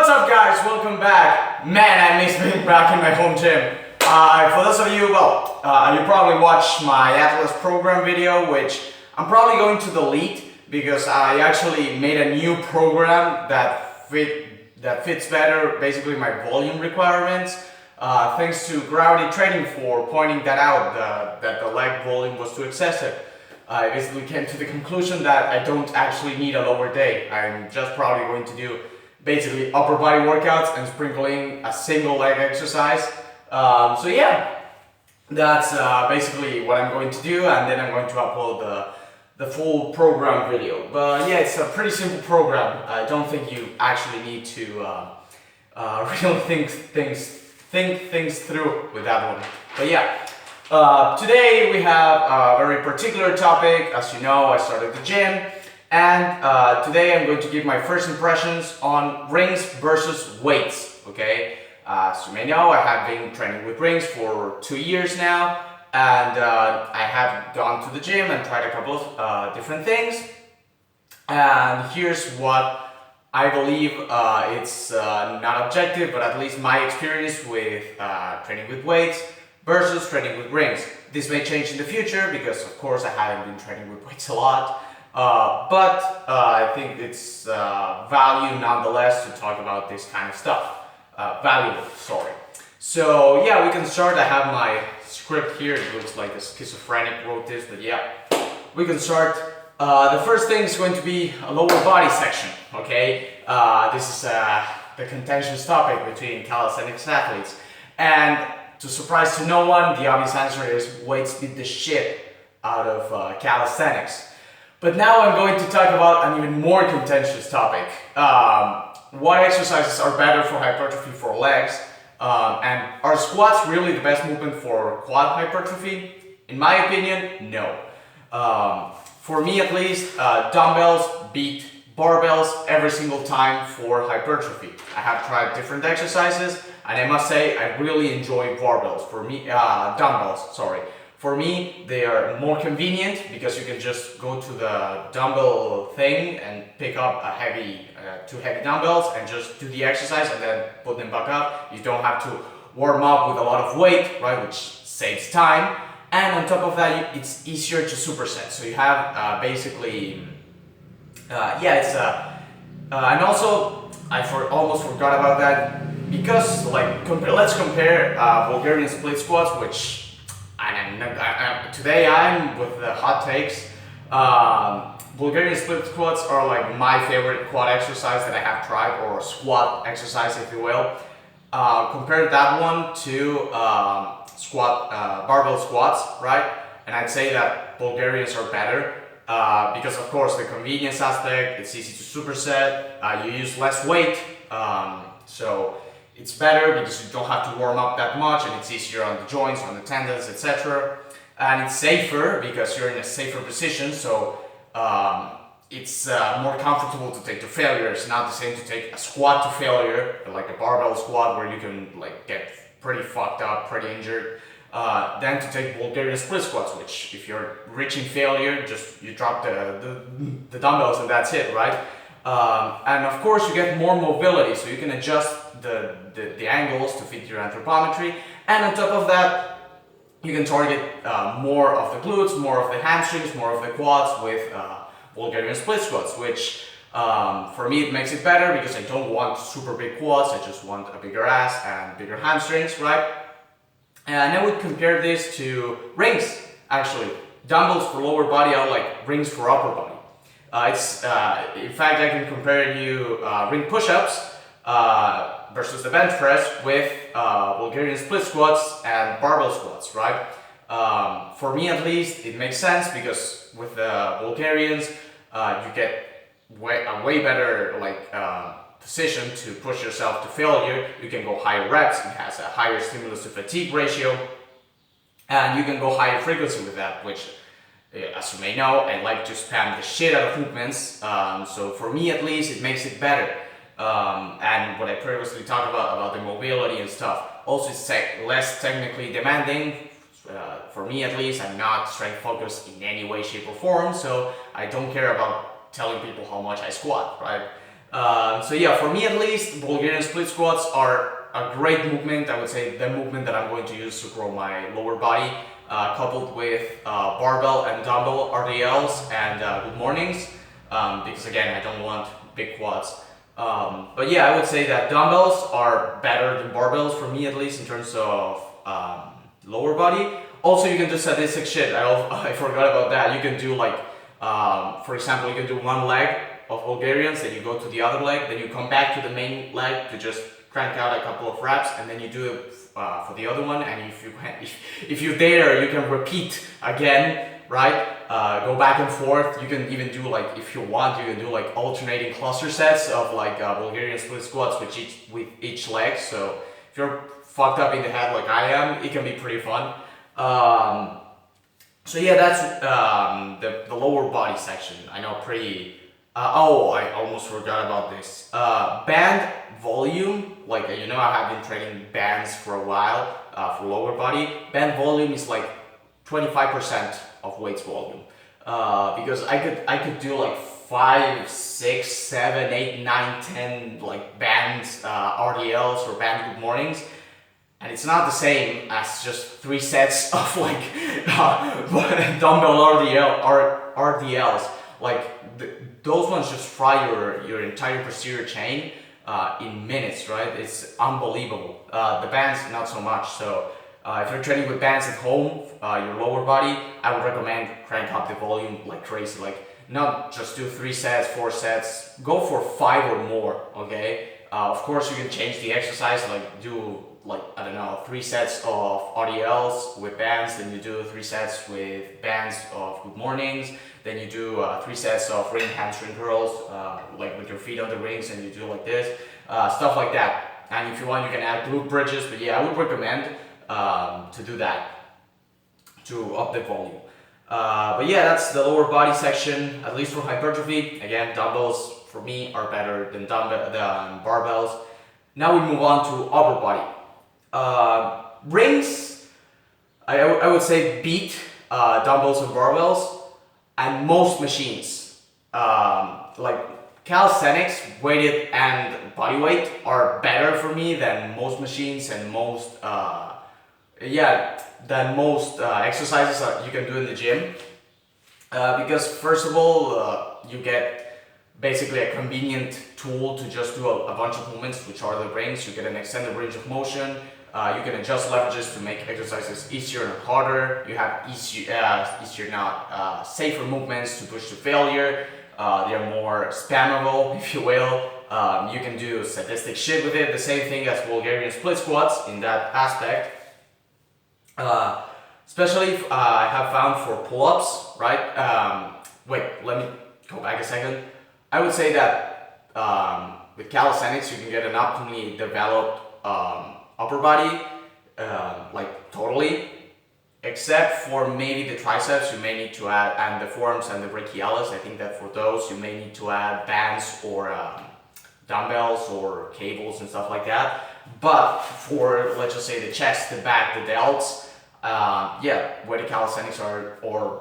What's up guys, welcome back. Man, I miss being back in my home gym. For those of you, you probably watched my Atlas program video, which I'm probably going to delete because I actually made a new program that fits better basically my volume requirements. Thanks to gravity training for pointing that out, that the leg volume was too excessive. I basically came to the conclusion that I don't actually need a lower day. I'm just probably going to do basically upper body workouts and sprinkling a single leg exercise. So yeah, that's basically what I'm going to do, and then I'm going to upload the full program video. But yeah, it's a pretty simple program. I don't think you actually need to really think things through with that one. But yeah, today we have a very particular topic. As you know, I started the gym. And today I'm going to give my first impressions on rings versus weights, okay? As you may know, I have been training with rings for 2 years now, and I have gone to the gym and tried a couple of different things. And here's what I believe it's not objective, but at least my experience with training with weights versus training with rings. This may change in the future because, of course, I haven't been training with weights a lot. But I think it's value nonetheless to talk about this kind of stuff. Valuable, sorry. So yeah, we can start. I have my script here. It looks like a schizophrenic wrote this, but yeah, we can start. The first thing is going to be a lower body section, okay? This is the contentious topic between calisthenics athletes. And to surprise to no one, the obvious answer is weights beat the shit out of calisthenics. But now I'm going to talk about an even more contentious topic. What exercises are better for hypertrophy for legs? And are squats really the best movement for quad hypertrophy? In my opinion, no. For me at least, dumbbells beat barbells every single time for hypertrophy. I have tried different exercises, and I must say I really enjoy barbells. For me, dumbbells, sorry. For me, they are more convenient because you can just go to the dumbbell thing and pick up two heavy dumbbells and just do the exercise and then put them back up. You don't have to warm up with a lot of weight, right, which saves time. And on top of that, it's easier to superset. So you have and also I almost forgot about that because let's compare Bulgarian split squats, which. Today I'm with the hot takes. Bulgarian split squats are like my favorite quad exercise that I have tried, or squat exercise if you will. Compare that one to barbell squats, right? And I'd say that Bulgarians are better because of course the convenience aspect, it's easy to superset, you use less weight, so it's better because you don't have to warm up that much, and it's easier on the joints, on the tendons, etc. And it's safer because you're in a safer position, so it's more comfortable to take to failure. It's not the same to take a squat to failure, like a barbell squat where you can get pretty fucked up, pretty injured, than to take Bulgarian split squats, which if you're reaching failure, just you drop the dumbbells and that's it, right? And of course you get more mobility, so you can adjust the angles to fit your anthropometry, and on top of that you can target more of the glutes, more of the hamstrings, more of the quads with Bulgarian split squats, which for me it makes it better because I don't want super big quads, I just want a bigger ass and bigger hamstrings, right? And I would compare this to rings, actually. Dumbbells for lower body are like rings for upper body. In fact, I can compare you ring push-ups versus the bench press with Bulgarian split squats and barbell squats, right? For me at least, it makes sense because with the Bulgarians, you get a way better position to push yourself to failure. You can go higher reps, it has a higher stimulus to fatigue ratio, and you can go higher frequency with that, which, as you may know, I like to spam the shit out of movements, so for me at least it makes it better. And what I previously talked about the mobility and stuff, also it's less technically demanding. For me at least, I'm not strength focused in any way, shape or form, so I don't care about telling people how much I squat, right? So yeah, for me at least, Bulgarian split squats are a great movement. I would say the movement that I'm going to use to grow my lower body, coupled with barbell and dumbbell RDLs and good mornings, because again, I don't want big quads. But yeah, I would say that dumbbells are better than barbells for me, at least in terms of lower body. Also, you can do sadistic shit. I forgot about that. You can do like, for example, you can do one leg of Bulgarians, then you go to the other leg, then you come back to the main leg to just crank out a couple of reps, and then you do it for the other one. And if you dare, you can repeat again, right? Go back and forth. You can even do like, if you want, you can do like alternating cluster sets of like Bulgarian split squats with each leg. So if you're fucked up in the head like I am, it can be pretty fun. So yeah, that's the lower body section. I know pretty. Oh, I almost forgot about this. Band volume, like I have been training bands for a while for lower body. Band volume is like 25% of weights volume, because I could do like 5, 6, 7, 8, 9, 10 like bands, RDLs or band good mornings. And it's not the same as just 3 sets of like dumbbell RDLs. Like those ones just fry your entire posterior chain in minutes, right? It's unbelievable. The bands, not so much. So if you're training with bands at home, your lower body, I would recommend crank up the volume like crazy. Like not just do 3 sets, 4 sets, go for 5 or more, okay? Of course, you can change the exercise, like do like, I don't know, 3 sets of RDLs with bands, then you do 3 sets with bands of good mornings, then you do 3 sets of ring hamstring curls, like with your feet on the rings, and you do like this, stuff like that. And if you want, you can add glute bridges, but yeah, I would recommend to do that to up the volume. But yeah, that's the lower body section, at least for hypertrophy. Again, dumbbells for me are better than barbells. Now we move on to upper body. Rings, I would say beat dumbbells and barbells, and most machines. Like calisthenics, weighted and body weight are better for me than most machines and most exercises that you can do in the gym. Because first of all, you get basically a convenient tool to just do a bunch of movements, which are the rings. You get an extended range of motion. You can adjust leverages to make exercises easier and harder. You have safer movements to push to failure. They're more spammable, if you will. You can do sadistic shit with it. The same thing as Bulgarian split squats in that aspect. Especially if, I have found for pull-ups, right? Wait, let me go back a second. I would say that with calisthenics, you can get an optimally developed upper body, like totally, except for maybe the triceps. You may need to add, and the forearms and the brachialis. I think that for those, you may need to add bands or dumbbells or cables and stuff like that. But for, let's just say, the chest, the back, the delts, weighted calisthenics or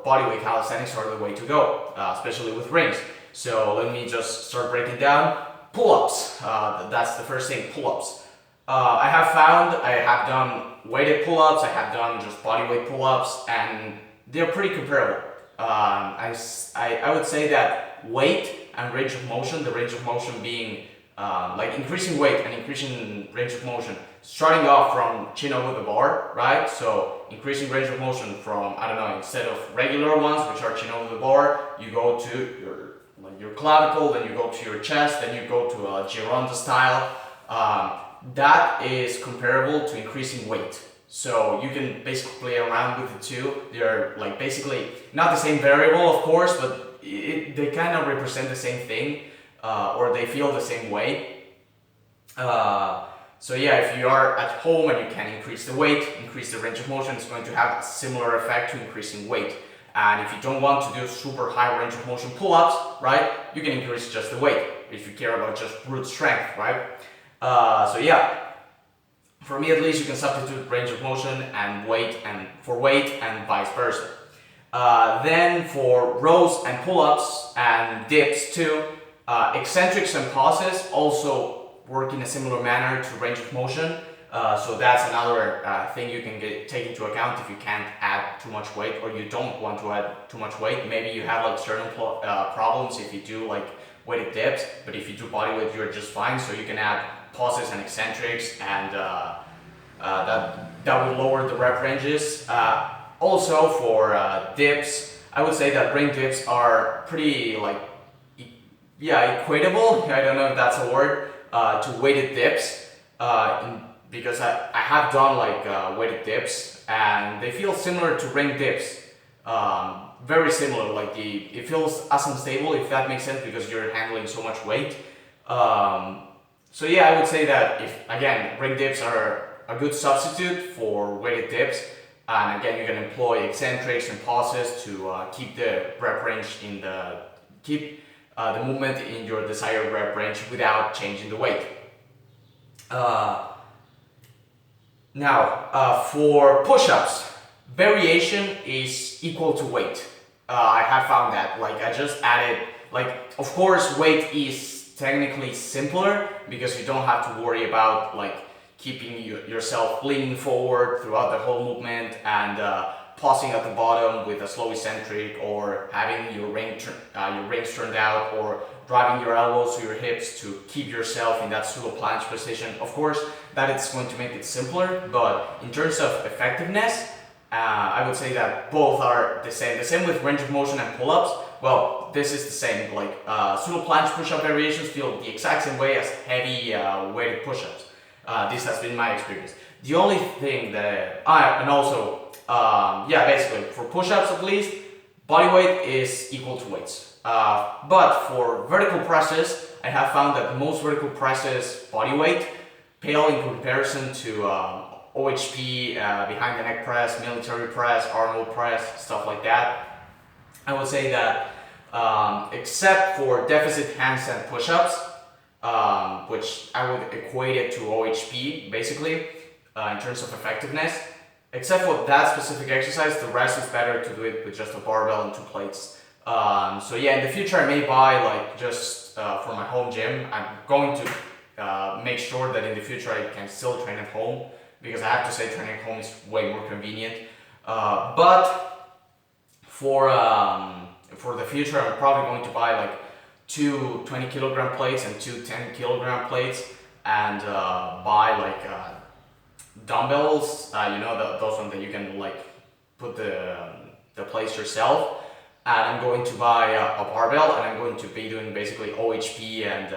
bodyweight calisthenics are the way to go, especially with rings. So let me just start breaking down. Pull-ups, that's the first thing, pull-ups. I have done weighted pull-ups, I have done just bodyweight pull-ups, and they're pretty comparable. I would say that weight and range of motion, the range of motion being like increasing weight and increasing range of motion, starting off from chin over the bar, right? So increasing range of motion from, I don't know, instead of regular ones, which are chin over the bar, you go to your clavicle, then you go to your chest, then you go to a Gironda style. That is comparable to increasing weight. So you can basically play around with the two. They're like basically not the same variable, of course, but they kind of represent the same thing, or they feel the same way. So yeah, if you are at home and you can increase the weight, increase the range of motion, it's going to have a similar effect to increasing weight. And if you don't want to do super high range of motion pull-ups, right, you can increase just the weight if you care about just brute strength, right? So yeah, for me at least, you can substitute range of motion and weight and vice versa. Then for rows and pull-ups and dips too, Eccentrics and pauses also work in a similar manner to range of motion. So that's another thing you can take into account if you can't add too much weight, or you don't want to add too much weight. Maybe you have like certain problems if you do like weighted dips, but if you do body weight, you're just fine. So you can add pauses and eccentrics, and that will lower the rep ranges. Also for dips, I would say that ring dips are pretty like equatable. I don't know if that's a word, to weighted dips. Because I have done like weighted dips, and they feel similar to ring dips. Very similar, like it feels as unstable, if that makes sense, because you're handling so much weight. So yeah, I would say that if, again, ring dips are a good substitute for weighted dips, and again, you can employ eccentrics and pauses to keep the rep range keep the movement in your desired rep range without changing the weight. Now, for push-ups, variation is equal to weight. I have found that, like, I just added, like, of course, weight is technically simpler because you don't have to worry about, like, keeping yourself leaning forward throughout the whole movement and pausing at the bottom with a slow eccentric, or having your rings turned out, or driving your elbows to your hips to keep yourself in that pseudo planche position. Of course, that is going to make it simpler, but in terms of effectiveness, I would say that both are the same. The same with range of motion and pull-ups. Well, this is the same. Like pseudo planche push-up variations feel the exact same way as heavy weighted push-ups. This has been my experience. The only thing that and also basically for push-ups at least, body weight is equal to weights. But for vertical presses, I have found that most vertical presses body weight pale in comparison to OHP, behind the neck press, military press, Arnold press, stuff like that. I would say that except for deficit handstand push-ups, which I would equate it to OHP basically in terms of effectiveness, except for that specific exercise, the rest is better to do it with just a barbell and 2 plates. So yeah, in the future I may buy like just for my home gym. I'm going to make sure that in the future I can still train at home, because I have to say training at home is way more convenient. But for the future, I'm probably going to buy like 2 20-kilogram plates and 2 10-kilogram plates, and buy like dumbbells. Those ones that you can like put the plates yourself. And I'm going to buy a barbell, and I'm going to be doing basically OHP and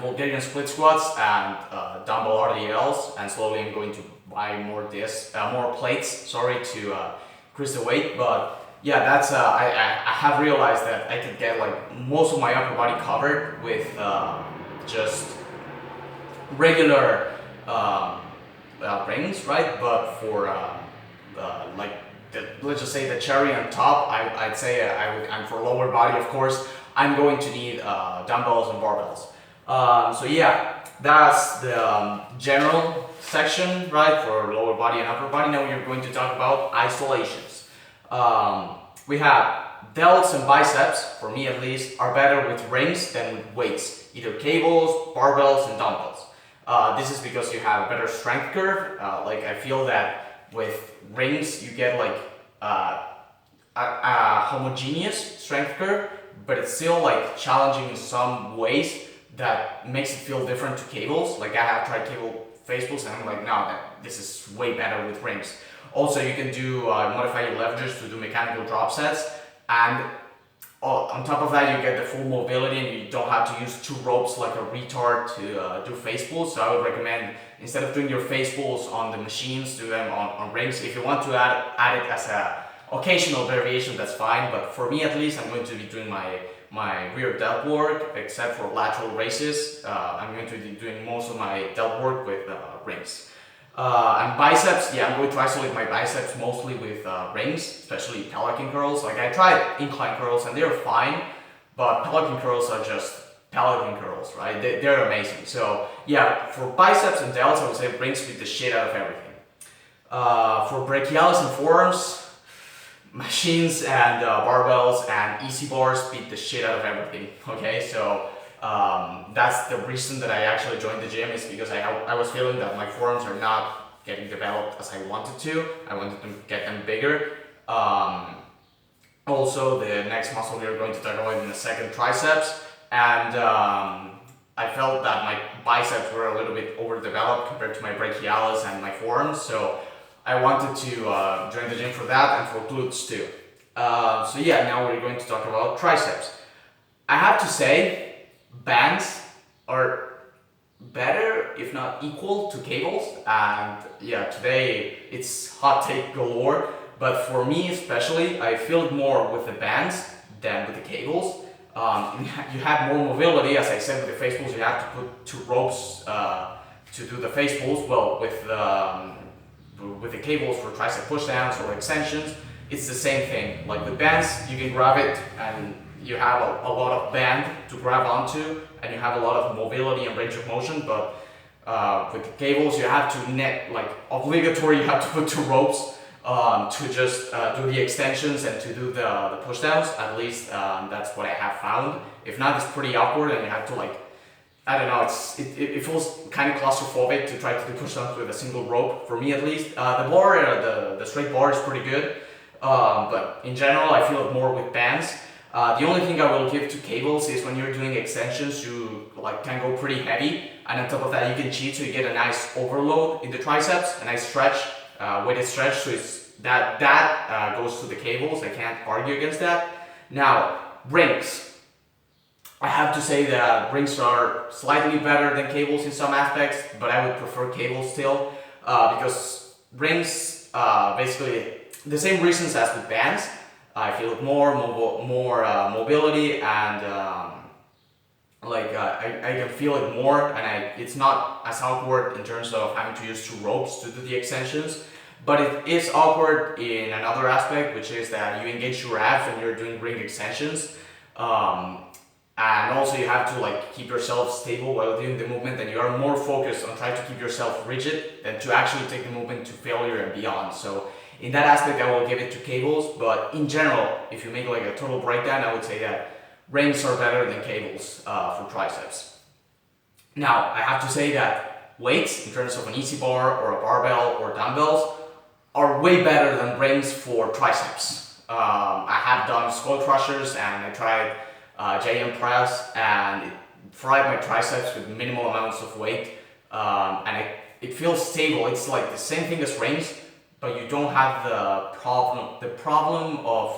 Bulgarian split squats and dumbbell RDLs, and slowly I'm going to buy more plates, to increase the weight. But yeah, that's I have realized that I could get like most of my upper body covered with just regular rings, right? But for let's just say the cherry on top, I'd say and for lower body, of course, I'm going to need dumbbells and barbells. So yeah, that's the general section, right, for lower body and upper body. Now we're going to talk about isolations. We have delts and biceps, for me at least, are better with rings than with weights, either cables, barbells, and dumbbells. This is because you have a better strength curve. I feel that with rings you get like a homogeneous strength curve, but it's still like challenging in some ways that makes it feel different to cables. Like I have tried cable face pulls, and I'm like, no, this is way better with rings. Also, you can do modify your leverages to do mechanical drop sets, and on top of that you get the full mobility, and you don't have to use 2 ropes like a retard to do face pulls. So I would recommend, instead of doing your face pulls on the machines, do them on rings. If you want to add it as a occasional variation, that's fine, but for me at least, I'm going to be doing my rear delt work, except for lateral raises. I'm going to be doing most of my delt work with rings. And biceps, yeah, I'm going to isolate my biceps mostly with rings, especially pelican curls. Like I tried incline curls and they're fine, but pelican curls are just pelican curls, right? They're amazing. So yeah, for biceps and delts, I would say rings beat the shit out of everything. For brachialis and forearms, machines and barbells and easy bars beat the shit out of everything. Okay, so that's the reason that I actually joined the gym, is because I was feeling that my forearms are not getting developed as I wanted to. I wanted to get them bigger. Also, the next muscle we are going to talk about in a second, triceps, and I felt that my biceps were a little bit overdeveloped compared to my brachialis and my forearms, so I wanted to join the gym for that and for glutes too. So yeah, now we're going to talk about triceps. I have to say, bands are better, if not equal, to cables, and yeah, today it's hot take galore. But for me especially, I feel it more with the bands than with the cables. You have more mobility, as I said, with the face pulls. You have to put 2 ropes to do the face pulls. Well, with the cables for tricep pushdowns or extensions, it's the same thing. Like with bands, you can grab it and you have a lot of band to grab onto, and you have a lot of mobility and range of motion. But with the cables, you have to obligatory. You have to put 2 ropes to just do the extensions and to do the pushdowns. At least that's what I have found. If not, it's pretty awkward, and you have to I don't know, it feels kind of claustrophobic to try to do pushdowns with a single rope, for me at least. The bar, the straight bar is pretty good, but in general I feel it more with bands. The only thing I will give to cables is when you're doing extensions, you can go pretty heavy, and on top of that you can cheat, so you get a nice overload in the triceps, a nice stretch. Weighted stretch, so that goes to the cables. I can't argue against that. Now, rings. I have to say that rings are slightly better than cables in some aspects, but I would prefer cables still, because rings, basically the same reasons as with bands. I feel more mobility, and I can feel it more, and it's not as awkward in terms of having to use 2 ropes to do the extensions. But it is awkward in another aspect, which is that you engage your abs when you're doing ring extensions, and also you have to keep yourself stable while doing the movement, and you are more focused on trying to keep yourself rigid than to actually take the movement to failure and beyond. So in that aspect, I will give it to cables. But in general, if you make a total breakdown, I would say that rings are better than cables for triceps. Now, I have to say that weights, in terms of an easy bar or a barbell or dumbbells, are way better than rings for triceps. I have done skull crushers, and I tried JM press, and it fried my triceps with minimal amounts of weight, and it feels stable. It's like the same thing as rings, but you don't have the problem of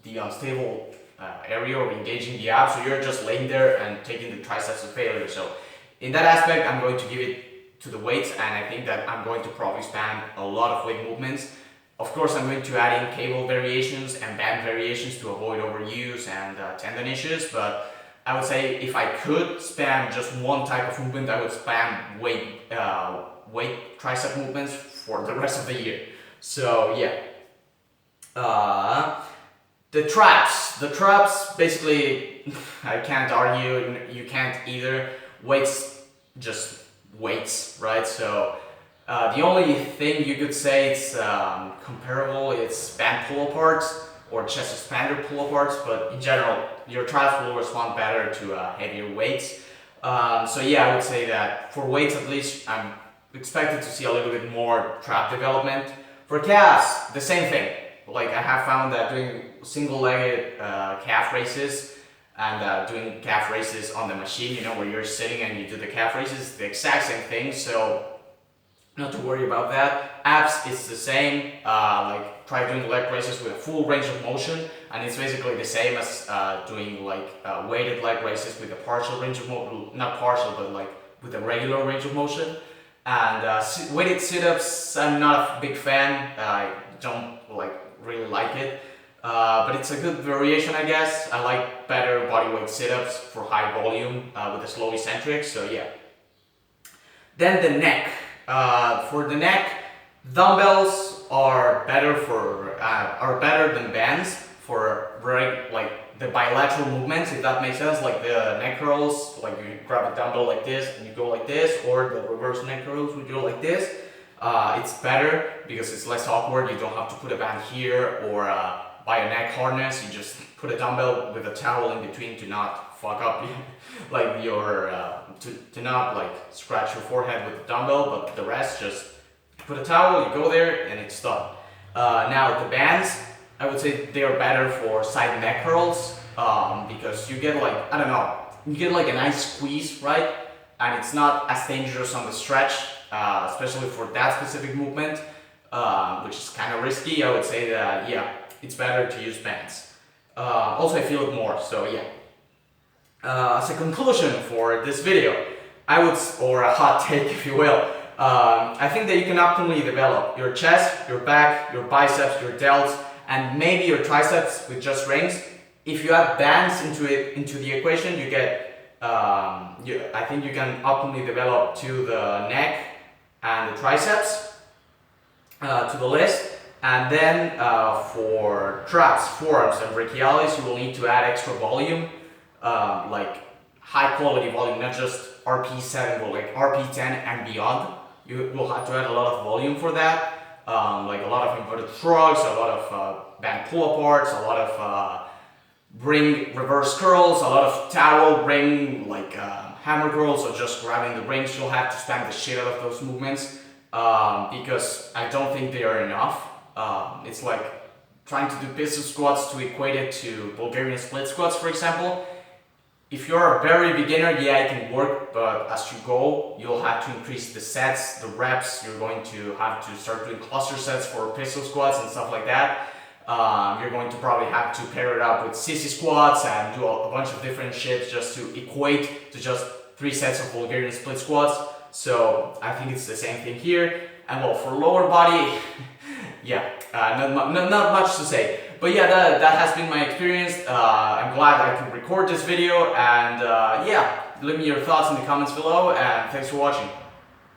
the unstable area or engaging the abs, so you're just laying there and taking the triceps to failure. So in that aspect, I'm going to give it to the weights, and I think that I'm going to probably spam a lot of weight movements. Of course, I'm going to add in cable variations and band variations to avoid overuse and tendon issues, but I would say if I could spam just one type of movement, I would spam weight tricep movements for the rest of the year. So yeah. The traps, basically, I can't argue, you can't either. Weights, just weights, right? So the only thing you could say it's comparable, it's band pull-aparts or chest expander pull-aparts, but in general, your traps will respond better to heavier weights. So yeah, I would say that for weights at least, I'm expected to see a little bit more trap development. For calves, the same thing. I have found that doing single-legged calf raises and doing calf raises on the machine, where you're sitting and you do the calf raises, the exact same thing, so not to worry about that. Abs, it's the same. Try doing leg raises with a full range of motion, and it's basically the same as doing weighted leg raises with a partial range of motion, not partial, but with a regular range of motion. And weighted sit-ups, I'm not a big fan. I don't really like it. But it's a good variation, I guess. I like better bodyweight sit-ups for high volume with a slow eccentric, so yeah. Then the neck. For the neck, dumbbells are better than bands for the bilateral movements, if that makes sense. Like the neck curls, you grab a dumbbell like this and you go like this, or the reverse neck curls, we go like this. It's better because it's less awkward. You don't have to put a band here or buy a neck harness. You just put a dumbbell with a towel in between to not fuck up like your to not like scratch your forehead with the dumbbell, but the rest just put a towel, you go there, and it's done. Now the bands, I would say they are better for side neck curls because you get like, I don't know, you get like a nice squeeze, right? And it's not as dangerous on the stretch, especially for that specific movement, which is kind of risky. I would say that, yeah, it's better to use bands. Also, I feel it more, so yeah. As a conclusion for this video, or a hot take if you will, I think that you can optimally develop your chest, your back, your biceps, your delts, and maybe your triceps with just rings. If you add bands into the equation, you get, I think you can optimally develop to the neck and the triceps to the list. And then for traps, forearms, and brachialis, you will need to add extra volume, like high quality volume, not just RP7, but like RP10 and beyond. You will have to add a lot of volume for that, like a lot of inverted shrugs, a lot of band pull aparts, a lot of ring reverse curls, a lot of towel ring like hammer curls, or just grabbing the rings. You'll have to spam the shit out of those movements because I don't think they are enough. It's like trying to do pistol squats to equate it to Bulgarian split squats, for example. If you're a very beginner, yeah, it can work, but as you go, you'll have to increase the sets, the reps. You're going to have to start doing cluster sets for pistol squats and stuff like that. You're going to probably have to pair it up with sissy squats and do a bunch of different shit just to equate to just 3 sets of Bulgarian split squats. So I think it's the same thing here. And well, for lower body, yeah, not much to say. But yeah, that has been my experience. I'm glad I could record this video, and yeah, leave me your thoughts in the comments below, and thanks for watching.